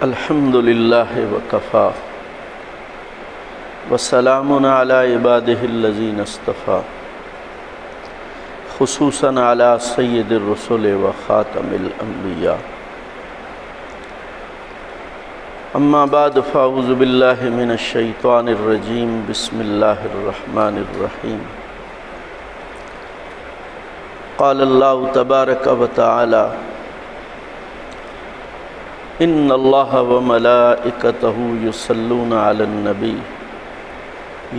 الحمد للہ وکفی وسلام علی عبادہ الذین اصطفی خصوصاً علی سید الرسل وخاتم الانبیاء اما بعد فاعوذ باللہ من الشیطان الرجیم بسم اللہ الرحمن الرحیم قال اللہ تبارک وتعالی ان اللہ وملائکتہ یصلون علی النبی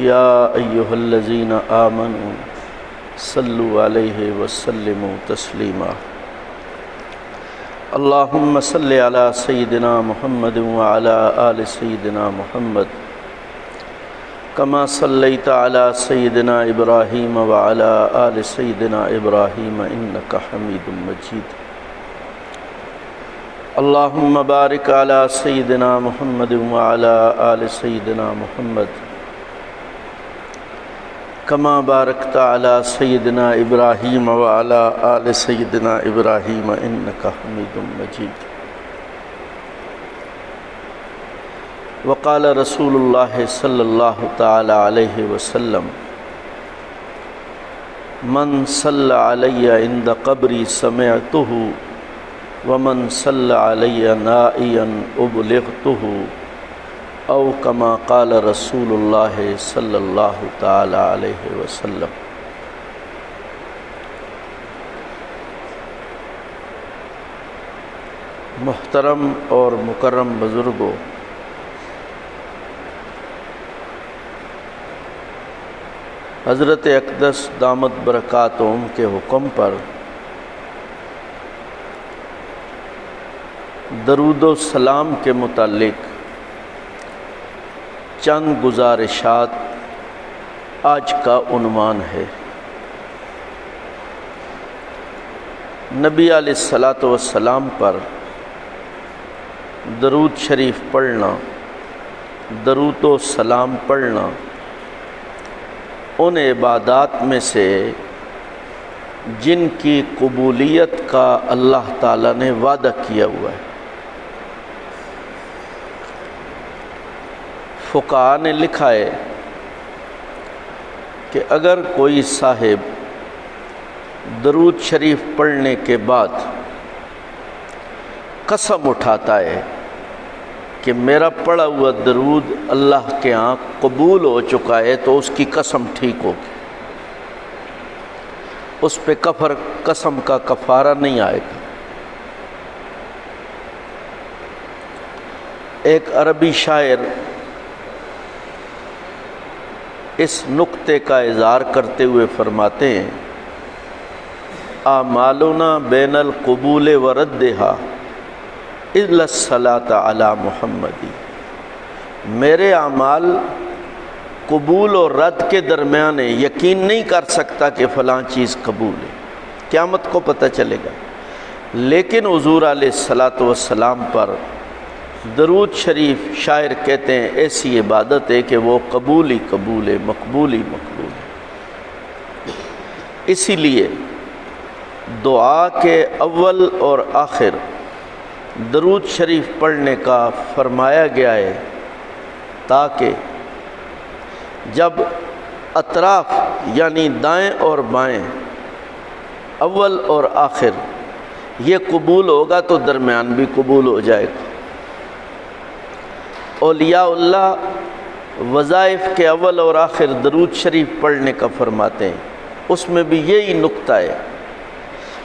یا ایہا الذین آمنوا صلوا علیہ وسلموا تسلیما اللہم صل علی سیدنا محمد وعلی آل سیدنا محمد کما صلیت علی سیدنا ابراہیم وعلی آل سیدنا ابراہیم انکا حمید مجید اللہم بارک علی سیدنا محمد وعلی آل سیدنا محمد کما بارکت علی سیدنا ابراہیم وعلی آل سیدنا ابراہیم انکا حمید مجید وقال رسول اللہ صلی اللہ تعالی علیہ وسلم من صلی علی عند قبری سمعتہ ومن صلی علی نائیا ابلغتہ او کما قال رسول اللہ صلی اللہ تعالی علیہ وسلم۔ محترم اور مکرم بزرگوں، حضرت اقدس دامت برکاتہم کے حکم پر درود و سلام کے متعلق چند گزارشات آج کا عنوان ہے۔ نبی علیہ الصلاۃ والسلام پر درود شریف پڑھنا، درود و سلام پڑھنا ان عبادات میں سے جن کی قبولیت کا اللہ تعالیٰ نے وعدہ کیا ہوا ہے۔ فقہاء نے لکھا ہے کہ اگر کوئی صاحب درود شریف پڑھنے کے بعد قسم اٹھاتا ہے کہ میرا پڑھا ہوا درود اللہ کے ہاں قبول ہو چکا ہے، تو اس کی قسم ٹھیک ہوگی، اس پہ قسم کا کفارہ نہیں آئے گا۔ ایک عربی شاعر اس نقطے کا اظہار کرتے ہوئے فرماتے ہیں اعمالنا بین القبول وردھا الا الصلاۃ علی محمد، میرے اعمال قبول اور رد کے درمیان ہے، یقین نہیں کر سکتا کہ فلاں چیز قبول ہے، قیامت کو پتہ چلے گا۔ لیکن حضور علیہ الصلاۃ والسلام پر درود شریف شاعر کہتے ہیں ایسی عبادت ہے کہ وہ قبول ہی قبول ہے، مقبول ہی مقبول ہے۔ اسی لیے دعا کے اول اور آخر درود شریف پڑھنے کا فرمایا گیا ہے، تاکہ جب اطراف یعنی دائیں اور بائیں اول اور آخر یہ قبول ہوگا تو درمیان بھی قبول ہو جائے گا۔ اولیاء اللہ وظائف کے اول اور آخر درود شریف پڑھنے کا فرماتے ہیں، اس میں بھی یہی نقطہ ہے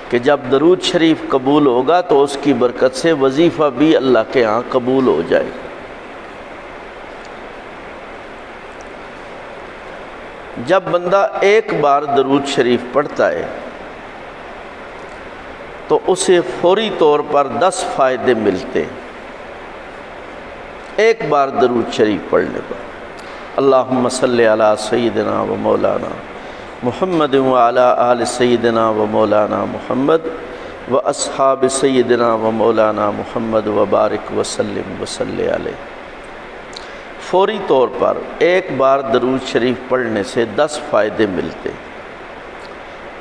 کہ جب درود شریف قبول ہوگا تو اس کی برکت سے وظیفہ بھی اللہ کے ہاں قبول ہو جائے گا۔ جب بندہ ایک بار درود شریف پڑھتا ہے تو اسے فوری طور پر 10 فائدے ملتے ہیں۔ ایک بار درود شریف پڑھنے پر اللہم صلی علی سیدنا و مولانا محمد وعلی آل سیدنا و مولانا محمد و اصحاب سیدنا و مولانا محمد وبارک وسلم وصلی علیہ۔ فوری طور پر ایک بار درود شریف پڑھنے سے 10 فائدے ملتے۔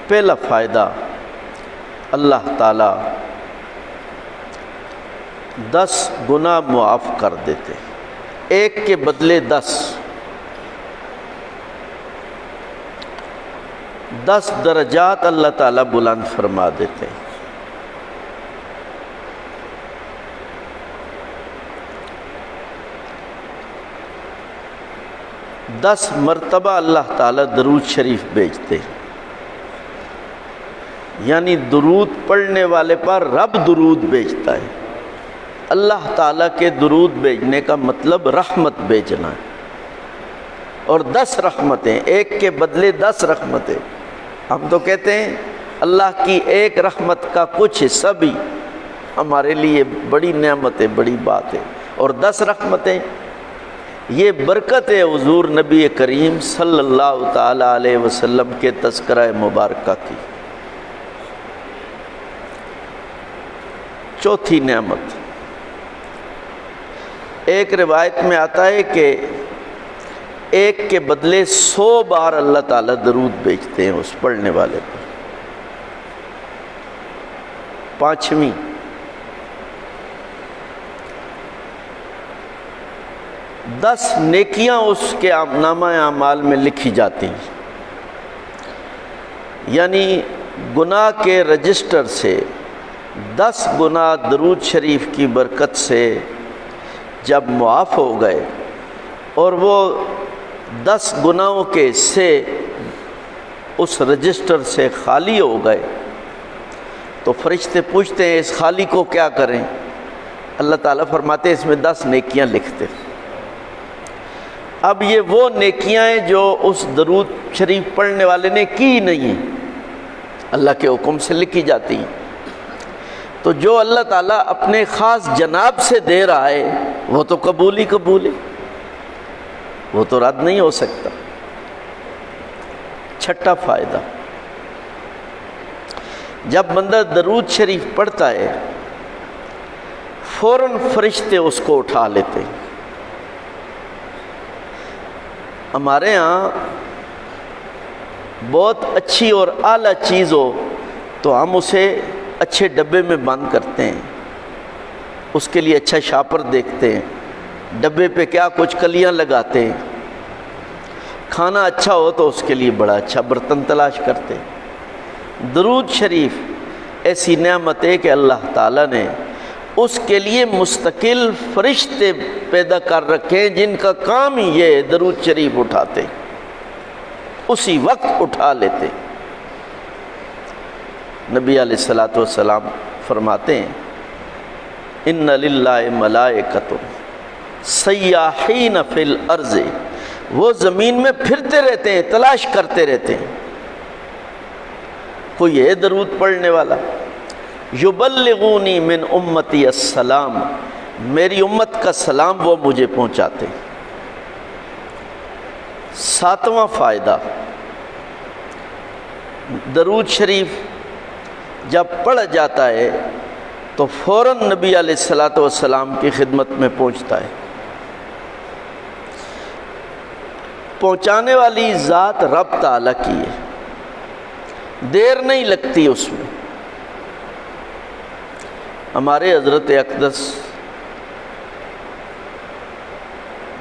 پہلا فائدہ، اللہ تعالیٰ 10 گناہ معاف کر دیتے، ایک کے بدلے 10 درجات اللہ تعالیٰ بلند فرما دیتے ہیں۔ 10 مرتبہ اللہ تعالیٰ درود شریف بھیجتے ہیں، یعنی درود پڑھنے والے پر رب درود بھیجتا ہے۔ اللہ تعالیٰ کے درود بھیجنے کا مطلب رحمت بھیجنا ہے، اور 10 رحمتیں، ایک کے بدلے 10 رحمتیں۔ ہم تو کہتے ہیں اللہ کی ایک رحمت کا کچھ حصہ بھی ہمارے لیے بڑی نعمت ہے، بڑی بات ہے، اور 10 رحمتیں یہ برکت ہے حضور نبی کریم صلی اللہ تعالیٰ علیہ وسلم کے تذکرہ مبارکہ کی۔ چوتھی نعمت، ایک روایت میں آتا ہے کہ ایک کے بدلے 100 بار اللہ تعالیٰ درود بھیجتے ہیں اس پڑھنے والے پر۔ پانچویں، دس نیکیاں اس کے نامہ اعمال میں لکھی جاتی ہیں، یعنی گناہ کے رجسٹر سے 10 گناہ درود شریف کی برکت سے جب معاف ہو گئے اور وہ 10 گناہوں کے حصے اس رجسٹر سے خالی ہو گئے تو فرشتے پوچھتے ہیں اس خالی کو کیا کریں؟ اللہ تعالیٰ فرماتے ہیں اس میں 10 نیکیاں لکھتے۔ اب یہ وہ نیکیاں ہیں جو اس درود شریف پڑھنے والے نے کی نہیں ہیں، اللہ کے حکم سے لکھی جاتی ہیں۔ تو جو اللہ تعالیٰ اپنے خاص جناب سے دے رہا ہے وہ تو قبول ہی قبول ہے، وہ تو رد نہیں ہو سکتا۔ چھٹا فائدہ، جب بندہ درود شریف پڑھتا ہے فوراً فرشتے اس کو اٹھا لیتے ہیں۔ ہمارے ہاں بہت اچھی اور اعلیٰ چیز ہو تو ہم اسے اچھے ڈبے میں بند کرتے ہیں، اس کے لیے اچھا شاپر دیکھتے ہیں، ڈبے پہ کیا کچھ کلیاں لگاتے ہیں۔ کھانا اچھا ہو تو اس کے لیے بڑا اچھا برتن تلاش کرتے ہیں۔ درود شریف ایسی نعمت ہے کہ اللہ تعالیٰ نے اس کے لیے مستقل فرشتے پیدا کر رکھے ہیں جن کا کام ہی یہ ہے، درود شریف اٹھاتے، اسی وقت اٹھا لیتے۔ نبی علیہ الصلوۃ والسلام فرماتے ہیں ان للہ ملائکۃ سیاحین فی الارض، وہ زمین میں پھرتے رہتے ہیں، تلاش کرتے رہتے ہیں کوئی ہے درود پڑھنے والا۔ یبلغونی من امتی السلام، میری امت کا سلام وہ مجھے پہنچاتے ہیں۔ ساتواں فائدہ، درود شریف جب پڑھا جاتا ہے تو فوراً نبی علیہ الصلوۃ والسلام کی خدمت میں پہنچتا ہے۔ پہنچانے والی ذات رب تعالیٰ کی ہے، دیر نہیں لگتی اس میں۔ ہمارے حضرت اقدس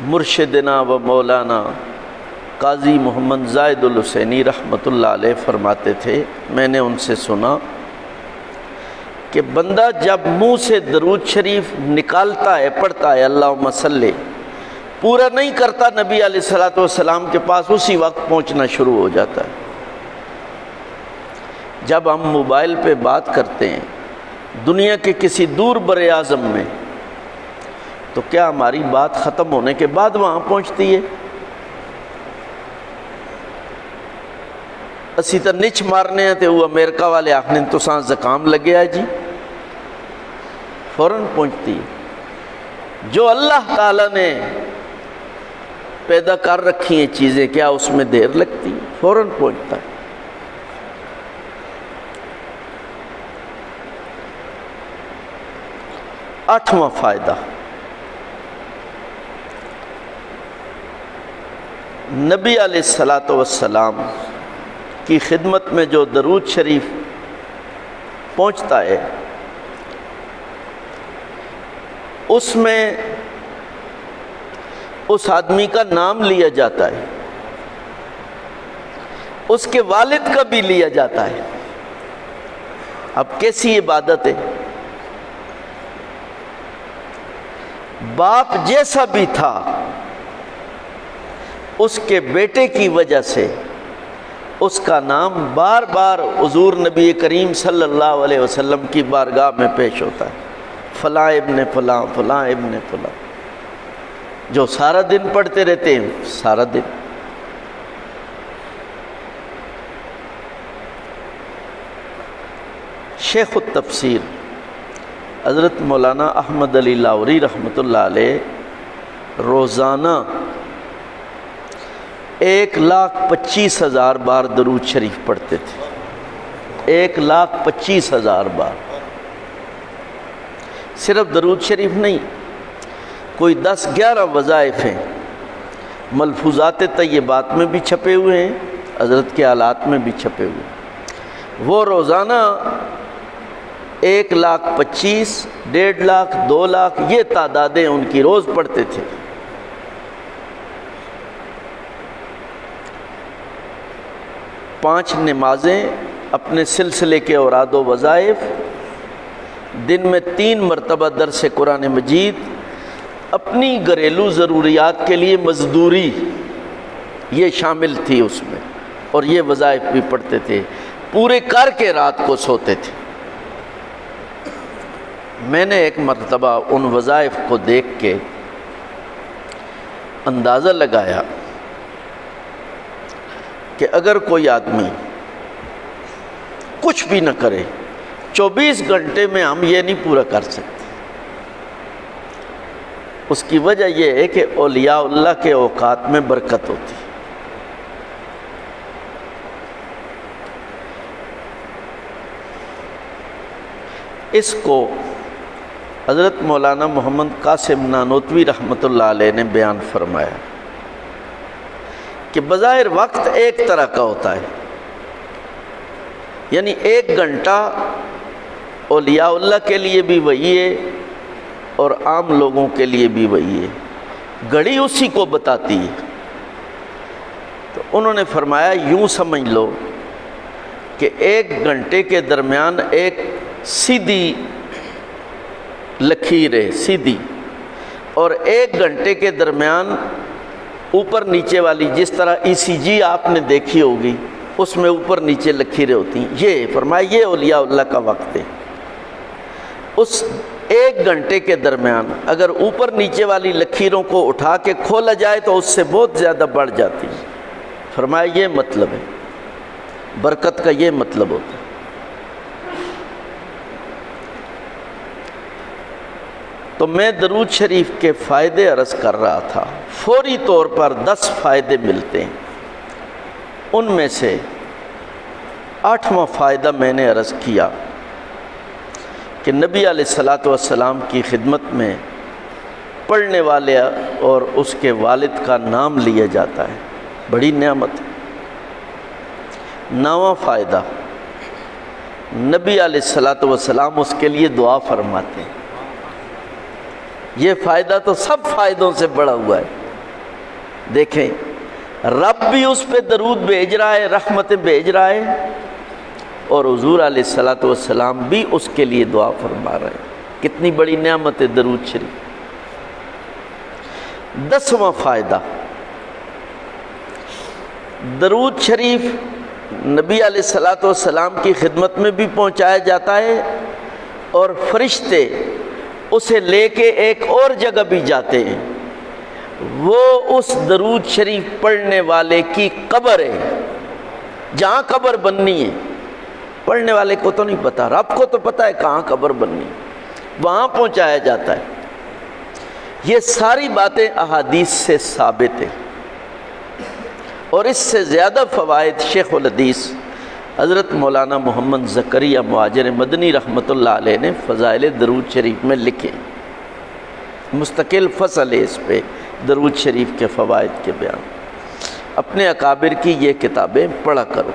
مرشدنا و مولانا قاضی محمد زاہد الحسینی رحمۃ اللہ علیہ فرماتے تھے، میں نے ان سے سنا کہ بندہ جب منہ سے درود شریف نکالتا ہے، پڑھتا ہے اللہم صلی، پورا نہیں کرتا نبی علیہ الصلوۃ والسلام کے پاس اسی وقت پہنچنا شروع ہو جاتا ہے۔ جب ہم موبائل پہ بات کرتے ہیں دنیا کے کسی دور بر اعظم میں، تو کیا ہماری بات ختم ہونے کے بعد وہاں پہنچتی ہے؟ اسی طرح نچ مارنے ہیں تو وہ امریکہ والے آخنے تو سان زکام لگے ہے جی، فوراً پہنچتی ہے۔ جو اللہ تعالیٰ نے پیدا کر رکھی ہیں چیزیں، کیا اس میں دیر لگتی ہے؟ فوراً پہنچتا ہے۔ آٹھواں فائدہ، نبی علیہ الصلوۃ والسلام کی خدمت میں جو درود شریف پہنچتا ہے اس میں اس آدمی کا نام لیا جاتا ہے، اس کے والد کا بھی لیا جاتا ہے۔ اب کیسی عبادت ہے؟ باپ جیسا بھی تھا، اس کے بیٹے کی وجہ سے اس کا نام بار بار حضور نبی کریم صلی اللہ علیہ وسلم کی بارگاہ میں پیش ہوتا ہے، فلاں ابن فلاں، فلاں ابن فلاں، جو سارا دن پڑھتے رہتے ہیں سارا دن۔ شیخ التفسیر حضرت مولانا احمد علی لاہوری رحمۃ اللہ علیہ روزانہ 1,25,000 بار درود شریف پڑھتے تھے، 1,25,000 بار۔ صرف درود شریف نہیں، کوئی 10-11 وظائف ہیں، ملفوظات طیبات میں بھی چھپے ہوئے ہیں، حضرت کے آلات میں بھی چھپے ہوئے ہیں۔ وہ روزانہ 1,25,000، 1,50,000، 2,00,000 یہ تعدادیں ان کی روز پڑھتے تھے۔ پانچ نمازیں، اپنے سلسلے کے اوراد و وظائف، دن میں 3 مرتبہ درس قرآن مجید، اپنی گھریلو ضروریات کے لیے مزدوری یہ شامل تھی اس میں، اور یہ وظائف بھی پڑھتے تھے، پورے کر کے رات کو سوتے تھے۔ میں نے ایک مرتبہ ان وظائف کو دیکھ کے اندازہ لگایا کہ اگر کوئی آدمی کچھ بھی نہ کرے 24 گھنٹے میں ہم یہ نہیں پورا کر سکتے۔ اس کی وجہ یہ ہے کہ اولیاء اللہ کے اوقات میں برکت ہوتی ہے۔ اس کو حضرت مولانا محمد قاسم نانوتوی رحمۃ اللہ علیہ نے بیان فرمایا کہ بظاہر وقت ایک طرح کا ہوتا ہے، یعنی 1 گھنٹہ اولیاء اللہ کے لیے بھی وہی ہے اور عام لوگوں کے لیے بھی وہی ہے، گھڑی اسی کو بتاتی ہے۔ تو انہوں نے فرمایا یوں سمجھ لو کہ 1 گھنٹے کے درمیان ایک سیدھی لکیر ہے، سیدھی، اور 1 گھنٹے کے درمیان اوپر نیچے والی، جس طرح ECG آپ نے دیکھی ہوگی اس میں اوپر نیچے لکیریں ہوتی ہیں، یہ فرمایا یہ اولیاء اللہ کا وقت ہے۔ اس 1 گھنٹے کے درمیان اگر اوپر نیچے والی لکیروں کو اٹھا کے کھولا جائے تو اس سے بہت زیادہ بڑھ جاتی ہے۔ فرمایا یہ مطلب ہے، برکت کا یہ مطلب ہوتا ہے۔ تو میں درود شریف کے فائدے عرض کر رہا تھا، فوری طور پر 10 فائدے ملتے ہیں، ان میں سے 8واں فائدہ میں نے عرض کیا کہ نبی علیہ الصلاۃ والسلام کی خدمت میں پڑھنے والے اور اس کے والد کا نام لیا جاتا ہے، بڑی نعمت ہے۔ 9واں فائدہ، نبی علیہ الصلاۃ والسلام اس کے لیے دعا فرماتے ہیں۔ یہ فائدہ تو سب فائدوں سے بڑا ہوا ہے۔ دیکھیں، رب بھی اس پہ درود بھیج رہا ہے، رحمتیں بھیج رہا ہے، اور حضور علیہ الصلاۃ والسلام بھی اس کے لیے دعا فرما رہے ہیں۔ کتنی بڑی نعمت ہے درود شریف۔ 10واں فائدہ، درود شریف نبی علیہ الصلاۃ والسلام کی خدمت میں بھی پہنچایا جاتا ہے، اور فرشتے اسے لے کے ایک اور جگہ بھی جاتے ہیں، وہ اس درود شریف پڑھنے والے کی قبر ہے، جہاں قبر بننی ہے۔ پڑھنے والے کو تو نہیں پتا، رب کو تو پتا ہے کہاں قبر بننی ہے، وہاں پہنچایا جاتا ہے۔ یہ ساری باتیں احادیث سے ثابت ہیں، اور اس سے زیادہ فوائد شیخ الحدیث حضرت مولانا محمد زکریا مہاجر مدنی رحمۃ اللہ علیہ نے فضائل درود شریف میں لکھے، مستقل فصل ہے اس پہ، درود شریف کے فوائد کے بیان۔ اپنے اکابر کی یہ کتابیں پڑھا کرو۔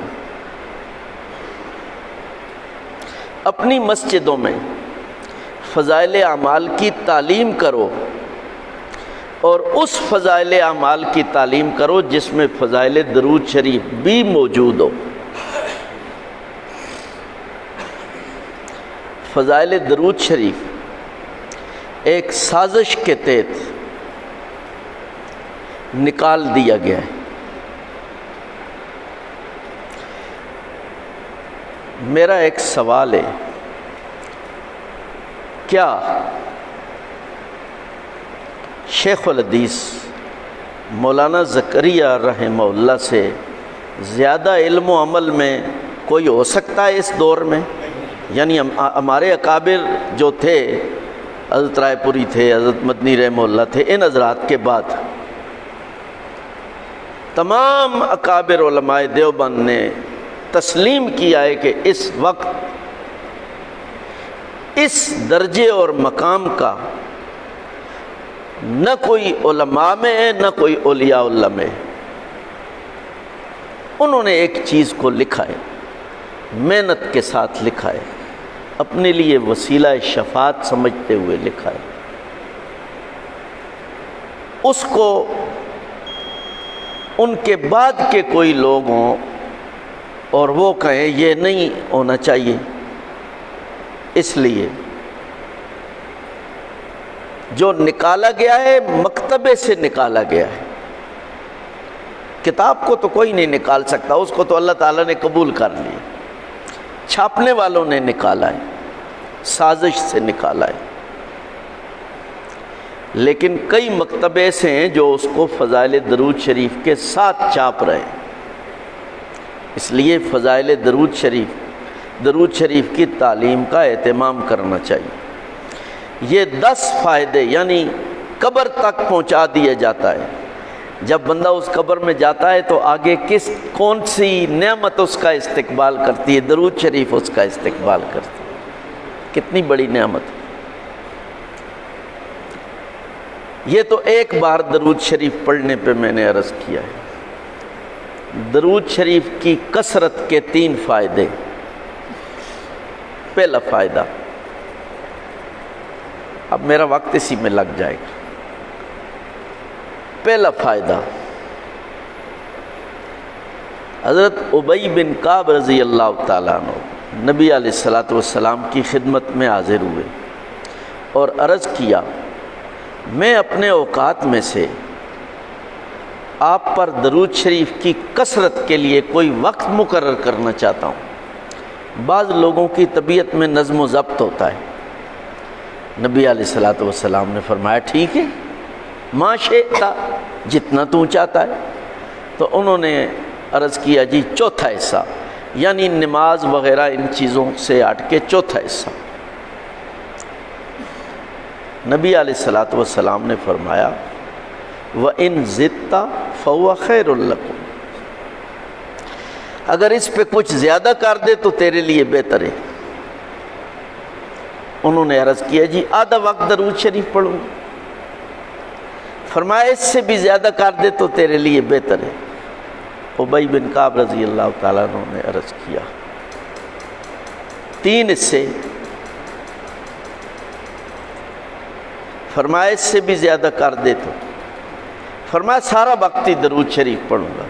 اپنی مسجدوں میں فضائل اعمال کی تعلیم کرو، اور اس فضائل اعمال کی تعلیم کرو جس میں فضائل درود شریف بھی موجود ہو۔ فضائل درود شریف ایک سازش کے تحت نکال دیا گیا ہے۔ میرا ایک سوال ہے، کیا شیخ الحدیث مولانا زکریا رحمہ اللہ سے زیادہ علم و عمل میں کوئی ہو سکتا ہے اس دور میں؟ یعنی ہمارے اکابر جو تھے، حضرت رائے پوری تھے، حضرت مدنی رحمہ اللہ تھے، ان حضرات کے بعد تمام اکابر علماء دیوبند نے تسلیم کیا ہے کہ اس وقت اس درجے اور مقام کا نہ کوئی علماء میں ہے، نہ کوئی اولیاء اللہ میں ہے۔ انہوں نے ایک چیز کو لکھا ہے، محنت کے ساتھ لکھا ہے، اپنے لیے وسیلہ شفاعت سمجھتے ہوئے لکھا ہے۔ اس کو ان کے بعد کے کوئی لوگ ہوں اور وہ کہیں یہ نہیں ہونا چاہیے، اس لیے جو نکالا گیا ہے مکتبے سے نکالا گیا ہے۔ کتاب کو تو کوئی نہیں نکال سکتا، اس کو تو اللہ تعالیٰ نے قبول کر لیا، چھاپنے والوں نے نکالا ہے، سازش سے نکالا ہے۔ لیکن کئی مکتبے ایسے ہیں جو اس کو فضائل درود شریف کے ساتھ چھاپ رہے ہیں۔ اس لیے فضائل درود شریف کی تعلیم کا اہتمام کرنا چاہیے۔ یہ 10 فائدے یعنی قبر تک پہنچا دیا جاتا ہے۔ جب بندہ اس قبر میں جاتا ہے تو آگے کون سی نعمت اس کا استقبال کرتی ہے؟ درود شریف اس کا استقبال کرتی ہے۔ کتنی بڑی نعمت ہے۔ یہ تو ایک بار درود شریف پڑھنے پہ میں نے عرض کیا ہے۔ درود شریف کی کثرت کے 3 فائدے۔ پہلا فائدہ، اب میرا وقت اسی میں لگ جائے گا۔ پہلا فائدہ، حضرت ابی بن کعب رضی اللہ تعالیٰ عنہ نبی علیہ الصلوۃ والسلام کی خدمت میں حاضر ہوئے اور عرض کیا، میں اپنے اوقات میں سے آپ پر درود شریف کی کثرت کے لیے کوئی وقت مقرر کرنا چاہتا ہوں۔ بعض لوگوں کی طبیعت میں نظم و ضبط ہوتا ہے۔ نبی علیہ الصلوۃ والسلام نے فرمایا ٹھیک ہے، ما شئت، جتنا تو چاہتا ہے۔ تو انہوں نے عرض کیا جی چوتھا حصہ، یعنی نماز وغیرہ ان چیزوں سے ہٹ کے چوتھا حصہ۔ نبی علیہ الصلوۃ والسلام نے فرمایا وَإِن زِدْتَ فَهُوَ خَيْرٌ لَكُمْ، اگر اس پہ کچھ زیادہ کر دے تو تیرے لیے بہتر ہے۔ انہوں نے عرض کیا جی آدھا وقت درود شریف پڑھوں۔ فرمایا اس سے بھی زیادہ کر دے تو تیرے لیے بہتر ہے۔ ابی بن کعب رضی اللہ تعالیٰ عنہ نے عرض کیا 3 حصے۔ فرمایا اس سے بھی زیادہ کر دے تو، فرمایا سارا وقت ہی درود شریف پڑھوں گا۔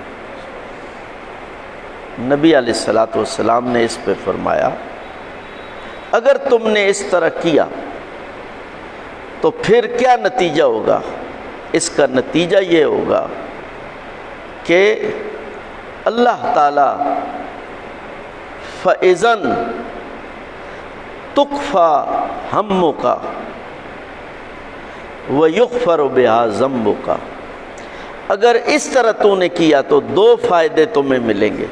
نبی علیہ الصلوۃ والسلام نے اس پہ فرمایا اگر تم نے اس طرح کیا تو پھر کیا نتیجہ ہوگا؟ اس کا نتیجہ یہ ہوگا کہ اللہ تعالیٰ فَإِذَن تُكْفَى ہَمُّكَ وَيُغْفَرُ بِهَا ذَنبُكَ، اگر اس طرح تو نے کیا تو 2 فائدے تمہیں ملیں گے۔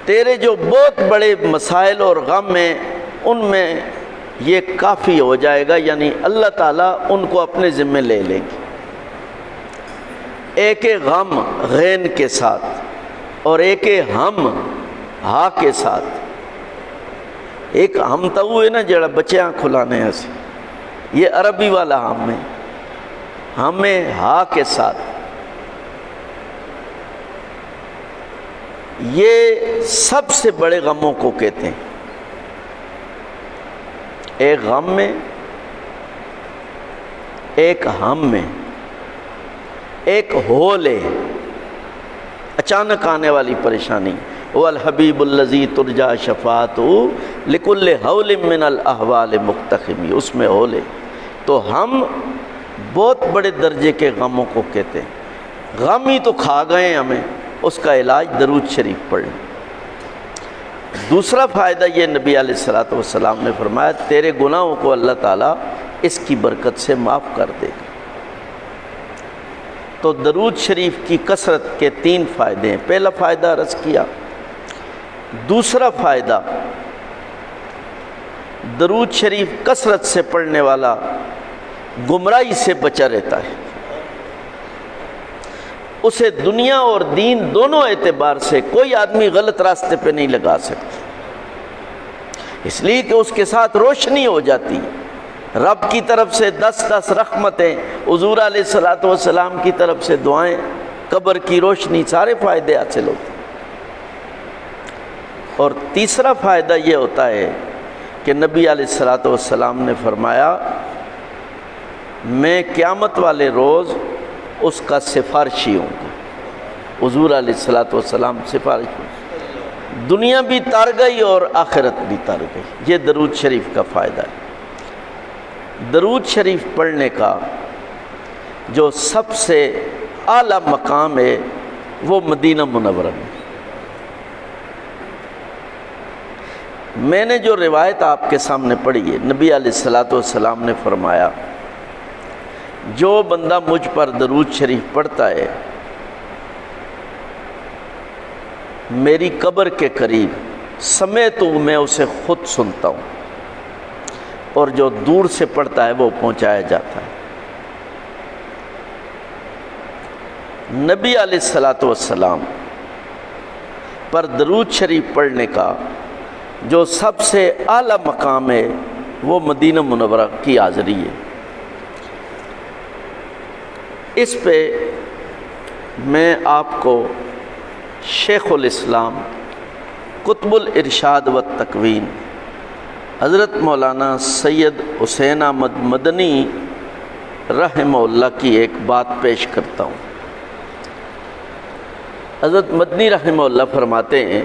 تیرے جو بہت بڑے مسائل اور غم ہیں ان میں یہ کافی ہو جائے گا، یعنی اللہ تعالیٰ ان کو اپنے ذمہ لے لیں گے۔ ایک غم غین کے ساتھ اور ایک ہم ہا کے ساتھ۔ ایک ہم تو ہوئے نا جڑا بچیاں کھلانے ہیں، یہ عربی والا ہم ہے، ہمیں ہا کے ساتھ۔ یہ سب سے بڑے غموں کو کہتے ہیں۔ ایک غم میں، ایک ہم میں، ایک ہولے، اچانک آنے والی پریشانی۔ والحبیب الذی ترجا شفاعتہ لکل ہول من الاحوال مقتحم، اس میں ہولے۔ تو ہم بہت بڑے درجے کے غموں کو کہتے ہیں، غم ہی تو کھا گئے ہمیں، اس کا علاج درود شریف پڑھیں۔ دوسرا فائدہ یہ نبی علیہ الصلوۃ والسلام نے فرمایا تیرے گناہوں کو اللہ تعالیٰ اس کی برکت سے معاف کر دے گا۔ تو درود شریف کی کثرت کے 3 فائدے ہیں۔ پہلا فائدہ عرض کیا۔ دوسرا فائدہ، درود شریف کثرت سے پڑھنے والا گمراہی سے بچا رہتا ہے، اسے دنیا اور دین دونوں اعتبار سے کوئی آدمی غلط راستے پہ نہیں لگا سکتا، اس لیے کہ اس کے ساتھ روشنی ہو جاتی، رب کی طرف سے 10 رحمتیں، حضور علیہ الصلوۃ والسلام کی طرف سے دعائیں، قبر کی روشنی، سارے فائدے حاصل ہوتے ہیں۔ اور تیسرا فائدہ یہ ہوتا ہے کہ نبی علیہ الصلوۃ والسلام نے فرمایا میں قیامت والے روز اس کا سفارشی ہوں گا۔ حضور علیہ الصلوۃ والسلام سفارشی، دنیا بھی تر گئی اور آخرت بھی تر گئی۔ یہ درود شریف کا فائدہ ہے۔ درود شریف پڑھنے کا جو سب سے اعلیٰ مقام ہے وہ مدینہ منورہ میں۔ میں نے جو روایت آپ کے سامنے پڑھی ہے، نبی علیہ الصلوۃ والسلام نے فرمایا جو بندہ مجھ پر درود شریف پڑھتا ہے میری قبر کے قریب سمیت میں اسے خود سنتا ہوں، اور جو دور سے پڑھتا ہے وہ پہنچایا جاتا ہے۔ نبی علیہ الصلوۃ والسلام پر درود شریف پڑھنے کا جو سب سے اعلیٰ مقام ہے وہ مدینہ منورہ کی حاضری ہے۔ اس پہ میں آپ کو شیخ الاسلام قطب الارشاد والتکوین حضرت مولانا سید حسین احمد مدنی رحمہ اللہ کی ایک بات پیش کرتا ہوں۔ حضرت مدنی رحمہ اللہ فرماتے ہیں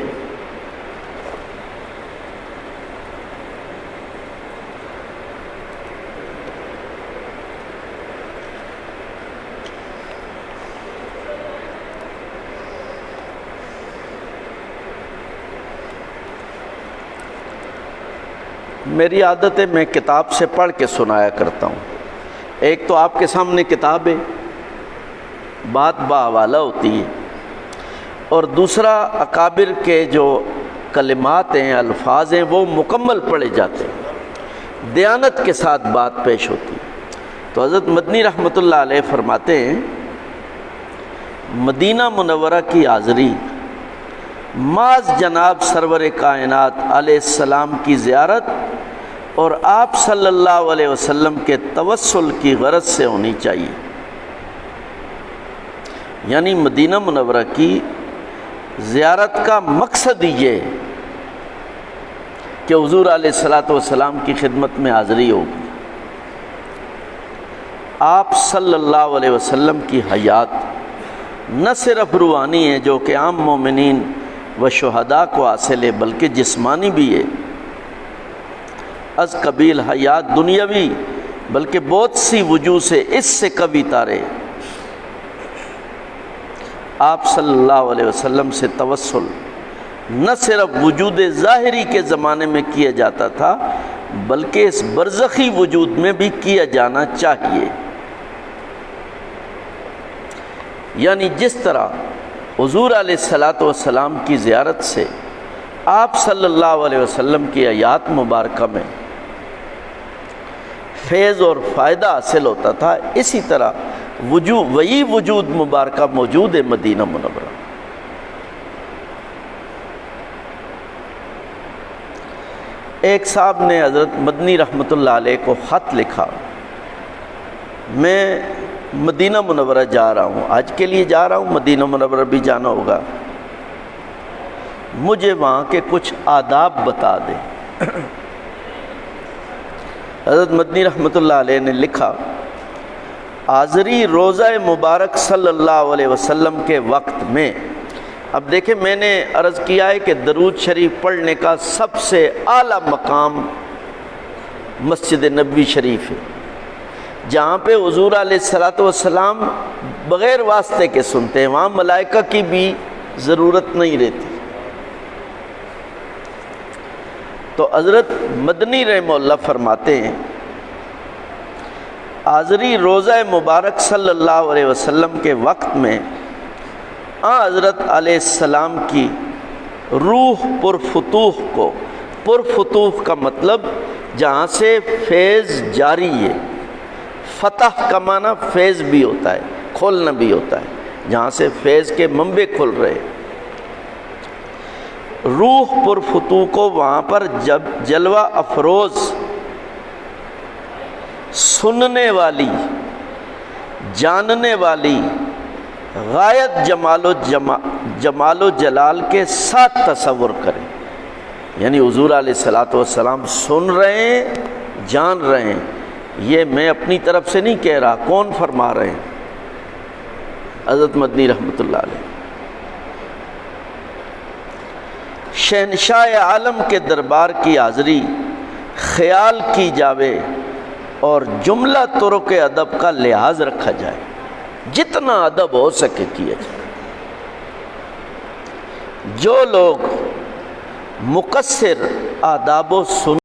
میری عادت ہے میں کتاب سے پڑھ کے سنایا کرتا ہوں۔ ایک تو آپ کے سامنے کتاب ہے، بات باحوالہ ہوتی ہے، اور دوسرا اکابر کے جو کلمات ہیں، الفاظ ہیں، وہ مکمل پڑھے جاتے ہیں، دیانت کے ساتھ بات پیش ہوتی ہے۔ تو حضرت مدنی رحمۃ اللہ علیہ فرماتے ہیں مدینہ منورہ کی حاضری معاذ جناب سرور کائنات علیہ السلام کی زیارت اور آپ صلی اللہ علیہ وسلم کے توسل کی غرض سے ہونی چاہیے۔ یعنی مدینہ منورہ کی زیارت کا مقصد یہ ہے کہ حضور علیہ الصلوۃ والسلام کی خدمت میں حاضری ہوگی، آپ صلی اللہ علیہ وسلم کی حیات نہ صرف روحانی ہے جو کہ عام مومنین و شہداء کو حاصل ہے، بلکہ جسمانی بھی ہے۔ از قبیل حیات دنیاوی، بلکہ بہت سی وجوہ سے اس سے کبھی تارے آپ صلی اللہ علیہ وسلم سے توسل نہ صرف وجود ظاہری کے زمانے میں کیا جاتا تھا بلکہ اس برزخی وجود میں بھی کیا جانا چاہیے۔ یعنی جس طرح حضور علیہ الصلوۃ والسلام کی زیارت سے آپ صلی اللہ علیہ وسلم کی حیات مبارکہ میں فیض اور فائدہ حاصل ہوتا تھا، اسی طرح وہی وجود مبارکہ موجود ہے مدینہ منورہ۔ ایک صاحب نے حضرت مدنی رحمۃ اللہ علیہ کو خط لکھا، میں مدینہ منورہ جا رہا ہوں، حج کے لیے جا رہا ہوں، مدینہ منورہ بھی جانا ہوگا، مجھے وہاں کے کچھ آداب بتا دیں۔ حضرت مدنی رحمۃ اللہ علیہ نے لکھا، حاضری روزہ مبارک صلی اللہ علیہ وسلم کے وقت میں، اب دیکھیں میں نے عرض کیا ہے کہ درود شریف پڑھنے کا سب سے اعلیٰ مقام مسجد نبوی شریف ہے، جہاں پہ حضور علیہ الصلوۃ والسلام بغیر واسطے کے سنتے ہیں، وہاں ملائکہ کی بھی ضرورت نہیں رہتی۔ تو حضرت مدنی رحمہ اللہ فرماتے ہیں، حاضری روزہ مبارک صلی اللہ علیہ وسلم کے وقت میں حضرت علیہ السلام کی روح پرفتوح کو، پرفتوح کا مطلب جہاں سے فیض جاری ہے، فتح کا معنی فیض بھی ہوتا ہے، کھولنا بھی ہوتا ہے، جہاں سے فیض کے منبع کھل رہے، روح پرفتوح کو وہاں پر جب جلوہ افروز، سننے والی، جاننے والی، غایت جمال و جلال کے ساتھ تصور کریں، یعنی حضور علیہ الصلوۃ والسلام سن رہے ہیں، جان رہے ہیں، یہ میں اپنی طرف سے نہیں کہہ رہا، کون فرما رہے ہیں؟ حضرت مدنی رحمۃ اللہ علیہ۔ شہنشاہ عالم کے دربار کی حاضری خیال کی جاوے اور جملہ طرق ادب کا لحاظ رکھا جائے، جتنا ادب ہو سکے کیا جائے۔ جو لوگ مقصر آداب و سنت